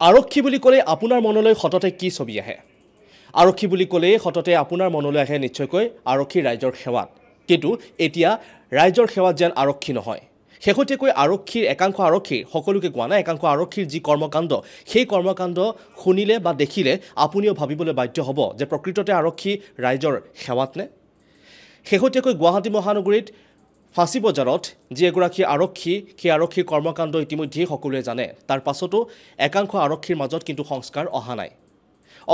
আৰক্ষী বুলি ক'লে আপোনাৰ মনলৈ সততে কি ছবি আহে? আৰক্ষী বুলি ক'লে সততে আপোনাৰ মনলৈ আহে নিশ্চয়কৈ আৰক্ষী ৰাইজৰ সেৱাত। কিন্তু এতিয়া ৰাইজৰ সেৱাত যেন আৰক্ষী নহয়। শেহতীয়াকৈ আৰক্ষীৰ একাংশ আৰক্ষীৰ সকলোকে কোৱা নাই, একাংশ আৰক্ষীৰ যি কৰ্মকাণ্ড, সেই কৰ্মকাণ্ড শুনিলে বা দেখিলে আপুনিও ভাবিবলৈ বাধ্য হ'ব যে প্ৰকৃততে আৰক্ষী ৰাইজৰ সেৱাত নে? শেহতীয়াকৈ গুৱাহাটী মহানগৰীত ফাঁচী বজাৰত যি এগৰাকী আৰক্ষী, সেই আৰক্ষীৰ কৰ্মকাণ্ড ইতিমধ্যেই সকলোৱে জানে। তাৰ পাছতো একাংশ আৰক্ষীৰ মাজত কিন্তু সংস্কাৰ অহা নাই।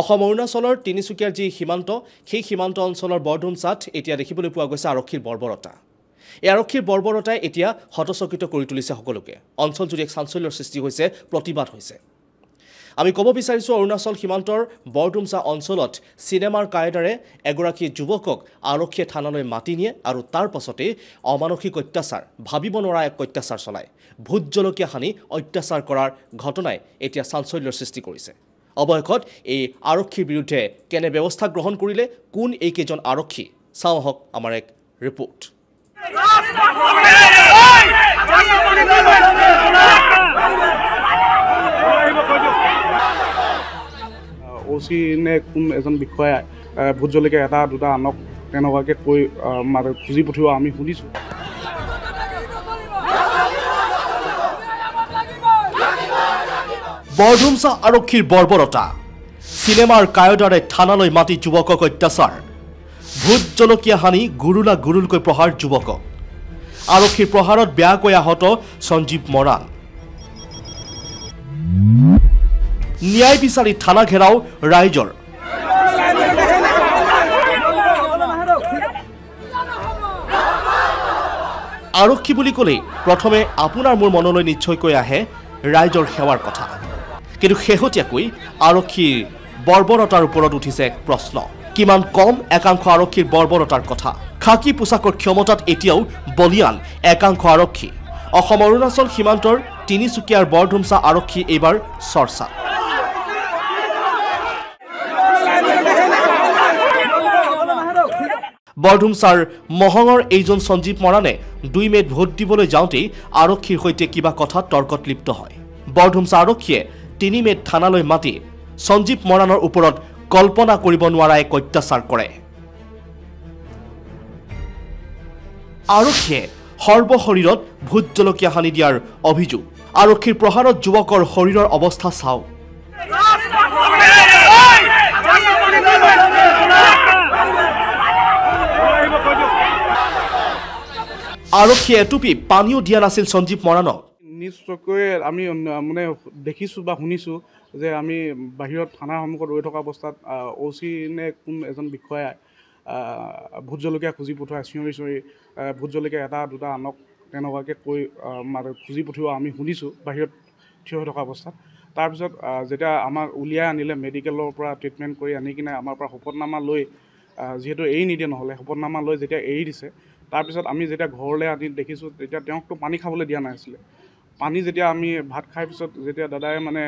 অসম অৰুণাচলৰ তিনিচুকীয়াৰ যি সীমান্ত, সেই সীমান্ত অঞ্চলৰ বৰডুমচাত এতিয়া দেখিবলৈ পোৱা গৈছে আৰক্ষীৰ বৰ্বৰতা। এই আৰক্ষীৰ বৰ্বৰতাই এতিয়া হতচকিত কৰি তুলিছে সকলোকে। অঞ্চলজুৰি এক চাঞ্চল্যৰ সৃষ্টি হৈছে, প্ৰতিবাদ হৈছে। আমি ক'ব বিচাৰিছোঁ অৰুণাচল সীমান্তৰ বৰডুমচা অঞ্চলত চিনেমাৰ কায়দাৰে এগৰাকী যুৱকক আৰক্ষীয়ে থানালৈ মাতি নিয়ে আৰু তাৰ পাছতেই অমানসিক অত্যাচাৰ, ভাবিব নোৱাৰা এক অত্যাচাৰ চলায়। ভোট জলকীয়া সানি অত্যাচাৰ কৰাৰ ঘটনাই এতিয়া চাঞ্চল্যৰ সৃষ্টি কৰিছে। অৱশেষত এই আৰক্ষীৰ বিৰুদ্ধে কেনে ব্যৱস্থা গ্ৰহণ কৰিলে, কোন এইকেইজন আৰক্ষী, চাওঁ আহক আমাৰ এক ৰিপৰ্ট। OC নে কোন এজন বিষয়াই ভোট জলকীয়া এটা দুটা আনক তেনেকুৱাকৈ কৈ খুজি পঠিওৱা আমি শুনিছোঁ। বৰডুমচা আৰক্ষীৰ বৰ্বৰতা, চিনেমাৰ কায়দাৰে থানালৈ মাতি যুৱকক অত্যাচাৰ, ভোট জলকীয়া সানি গুৰুলকৈ প্ৰহাৰ যুৱকক, আৰক্ষীৰ প্ৰহাৰত বেয়াকৈ আহত সঞ্জীৱ মৰাণ, ন্যায় বিচাৰি থানা ঘেৰাও ৰাইজৰ। আৰক্ষী বুলি ক'লেই প্ৰথমে আপোনাৰ মোৰ মনলৈ নিশ্চয়কৈ আহে ৰাইজৰ সেৱাৰ কথা। কিন্তু শেহতীয়াকৈ আৰক্ষীৰ বৰ্বৰতাৰ ওপৰত উঠিছে এক প্ৰশ্ন। কিমান কম একাংশ আৰক্ষীৰ বৰ্বৰতাৰ কথা। খাকী পোছাকৰ ক্ষমতাত এতিয়াও বলিয়ান একাংশ আৰক্ষী। অসম অৰুণাচল সীমান্তৰ তিনিচুকীয়াৰ বৰডুমচা আৰক্ষী এইবাৰ চৰ্চাত। বৰডুমচাৰ মহঙৰ এইজন সঞ্জীৱ মৰাণে 2 মে'ত ভোট দিবলৈ যাওঁতেই আৰক্ষীৰ সৈতে কিবা কথাত তৰ্কত লিপ্ত হয়। বৰডুমচা আৰক্ষীয়ে 3 মে'ত থানালৈ মাতি সঞ্জীৱ মৰাণৰ ওপৰত কল্পনা কৰিব নোৱাৰা এক অত্যাচাৰ কৰে। আৰক্ষীয়ে সৰ্বশৰীৰত ভোট জলকীয়া সানি দিয়াৰ অভিযোগ। আৰক্ষীৰ প্ৰহাৰত যুৱকৰ শৰীৰৰ অৱস্থা চাওক। আৰক্ষীয়ে এটুপি পানীও দিয়া নাছিল সঞ্জীৱ মৰাণক। নিশ্চয়কৈ আমি মানে দেখিছোঁ বা শুনিছোঁ যে আমি বাহিৰত থানাৰ সন্মুখত ৰৈ থকা অৱস্থাত OC নে কোন এজন বিষয়াই ভোট জলকীয়া খুজি পঠোৱা, চিঞৰি ভোট জলকীয়া এটা দুটা আনক তেনেকুৱাকৈ কৈ খুজি পঠিওৱা আমি শুনিছোঁ বাহিৰত থিয় হৈ থকা অৱস্থাত। তাৰপিছত যেতিয়া আমাক উলিয়াই আনিলে মেডিকেলৰ পৰা ট্ৰিটমেণ্ট কৰি আনি কিনে আমাৰ পৰা শপতনামা লৈ, যিহেতু এৰি নিদিয়ে নহ'লে, শপতনামা লৈ যেতিয়া এৰি দিছে, তাৰপিছত আমি যেতিয়া ঘৰলৈ আনি দেখিছোঁ তেতিয়া তেওঁকতো পানী খাবলৈ দিয়া নাছিলে। পানী যেতিয়া আমি ভাত খাই পিছত যেতিয়া দাদাই মানে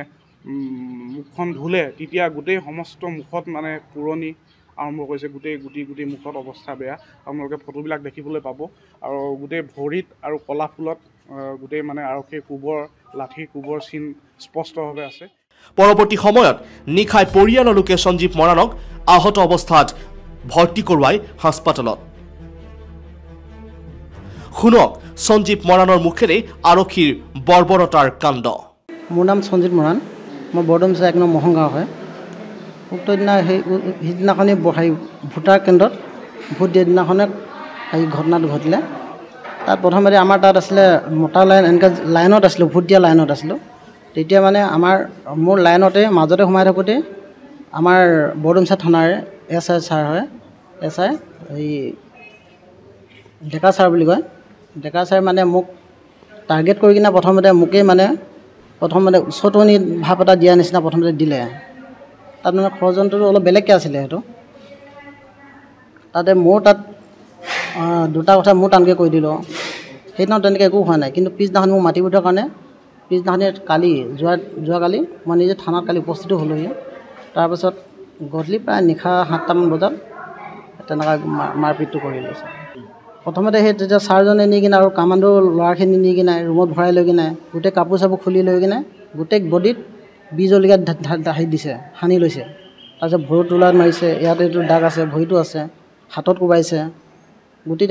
মুখখন ধুলে, তেতিয়া গোটেই সমস্ত মুখত মানে পুৰণি আৰম্ভ কৰিছে, গোটেই গুটি মুখত অৱস্থা বেয়া। আপোনালোকে ফটোবিলাক দেখিবলৈ পাব। আৰু গোটেই ভৰিত আৰু কলা ফুলত গোটেই মানে আৰক্ষীৰ লাঠিৰ কোবৰ চিন স্পষ্টভাৱে আছে। পৰৱৰ্তী সময়ত নিশাই পৰিয়ালৰ লোকে সঞ্জীৱ মৰাণক আহত অৱস্থাত ভৰ্তি কৰোৱাই হাস্পাতালত। শুনক সঞ্জীৱ মৰাণৰ মুখেৰে আৰক্ষীৰ বৰ্বৰতাৰ কাণ্ড। মোৰ নাম সঞ্জীৱ মৰাণ, মই বৰডুমচা 1 নং মহং গাঁও হয়। উক্ত দিনা সিদিনাখনেই ভোটাৰ কেন্দ্ৰত ভোট দিয়া দিনাখনে এই ঘটনাটো ঘটিলে। তাত প্ৰথমতে আমাৰ তাত আছিলে মতা লাইন, এনেকৈ লাইনত আছিলোঁ, ভোট দিয়া লাইনত আছিলোঁ। তেতিয়া মানে মোৰ লাইনতে মাজতে সোমাই থাকোঁতে আমাৰ বৰডুমচা থানাৰ SI ছাৰ হয়, SI এই ডেকা ছাৰ বুলি কয়। ডেকা ছাৰ মানে মোক টাৰ্গেট কৰি কিনে প্ৰথমতে উচতনি ভাৱ এটা দিয়া নিচিনা প্ৰথমতে দিলে। তাত মানে ষড়যন্ত্ৰটো অলপ বেলেগকৈ আছিলে। সেইটো তাতে দুটা কথা মোৰ টানকৈ কৈ দিলোঁ। সেইদিনা তেনেকৈ একো হোৱা নাই, কিন্তু পিছদিনাখন মোক মাতি পঠোৱাৰ কাৰণে পিছদিনাখনি যোৱাকালি মই নিজে থানাত কালি উপস্থিত হ'লোহি। তাৰপাছত গধূলি প্ৰায় নিশা 7টামান বজাত তেনেকুৱা মাৰপিটটো কৰি লৈছে। প্ৰথমতে তেতিয়া ছাৰজনে নি কিনে আৰু কামাণ্ডো ল'ৰাখিনি নি কিনে ৰুমত ভৰাই লৈ কিনে গোটেই কাপোৰ চাপোৰ খুলি লৈ কিনে গোটেই বডিত জলকীয়া ঢাহি দিছে, সানি লৈছে। তাৰপিছত ভৰিত তোলাত মাৰিছে, ইয়াতে এইটো দাগ আছে, ভৰিটো আছে, হাতত কোবাইছে, গোটেই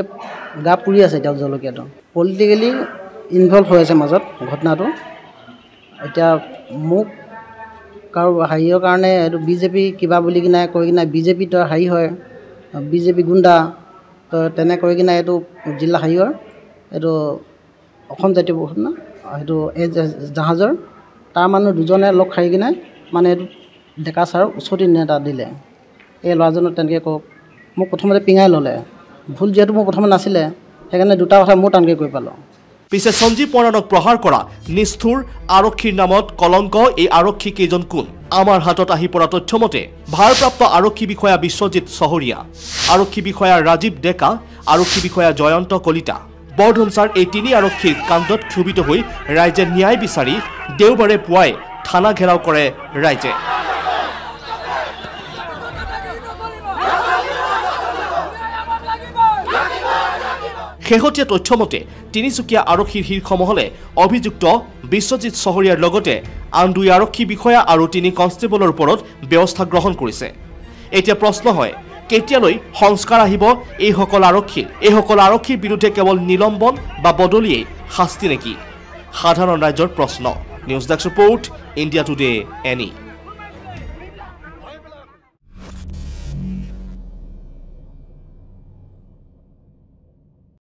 গা পুৰি আছে এতিয়া জলকীয়াটো। পলিটিকেলি ইনভলভ হৈ আছে মাজত ঘটনাটো। এতিয়া মোক কাৰো হেৰিৰ কাৰণে এইটো বিজেপি কিবা বুলি কিনে কৈ কিনে বিজেপি তই হেৰি হয়, বিজেপি গুণ্ডা তই তেনে কৰি কিনে এইটো জিলা হেৰিয়ৰ এইটো অসম জাতীয় পৰিষদ না সেইটো এই জাহাজৰ তাৰ মানুহ দুজনে লগ খাই কিনে মানে এইটো ডেকা ছাৰক উচতি নেতা দিলে। এই ল'ৰাজনক তেনেকৈ কওক, মোক প্ৰথমতে পিঙাই ল'লে। ভুল যিহেতু মোৰ প্ৰথমে নাছিলে, সেইকাৰণে দুটা কথা মোৰ টানকৈ কৈ পালোঁ। পিছে সঞ্জীৱ মৰাণক প্ৰহাৰ কৰা নিষ্ঠুৰ আৰক্ষীৰ নামত কলংক এই আৰক্ষী কেইজন কোন? আমাৰ হাতত আহি পৰা তথ্য মতে ভাৰপ্ৰাপ্ত আৰক্ষী বিষয়া বিশ্বজিৎ চহৰীয়া, আৰক্ষী বিষয়া ৰাজীৱ ডেকা, আৰক্ষী বিষয়া জয়ন্ত কলিতা। বৰধুমচাৰ এই তিনি আৰক্ষীৰ কাণ্ডত ক্ষোভিত হৈ ৰাইজে ন্যায় বিচাৰি দেওবাৰে পুৱাই থানা ঘেৰাও কৰে ৰাইজে। শেহতীয়া তথ্য মতে তিনিচুকীয়া আৰক্ষীৰ শীৰ্ষ মহলে অভিযুক্ত বিশ্বজিৎ চহৰীয়াৰ লগতে আন 2 আৰক্ষী বিষয়া আৰু 3 কনষ্টেবলৰ ওপৰত ব্যৱস্থা গ্ৰহণ কৰিছে। এতিয়া প্ৰশ্ন হয়, কেতিয়ালৈ সংস্কাৰ আহিব এইসকল আৰক্ষীৰ বিৰুদ্ধে কেৱল নিলম্বন বা বদলিয়েই শাস্তি নেকি? সাধাৰণ ৰাইজৰ প্ৰশ্ন। News desk report, India today, any.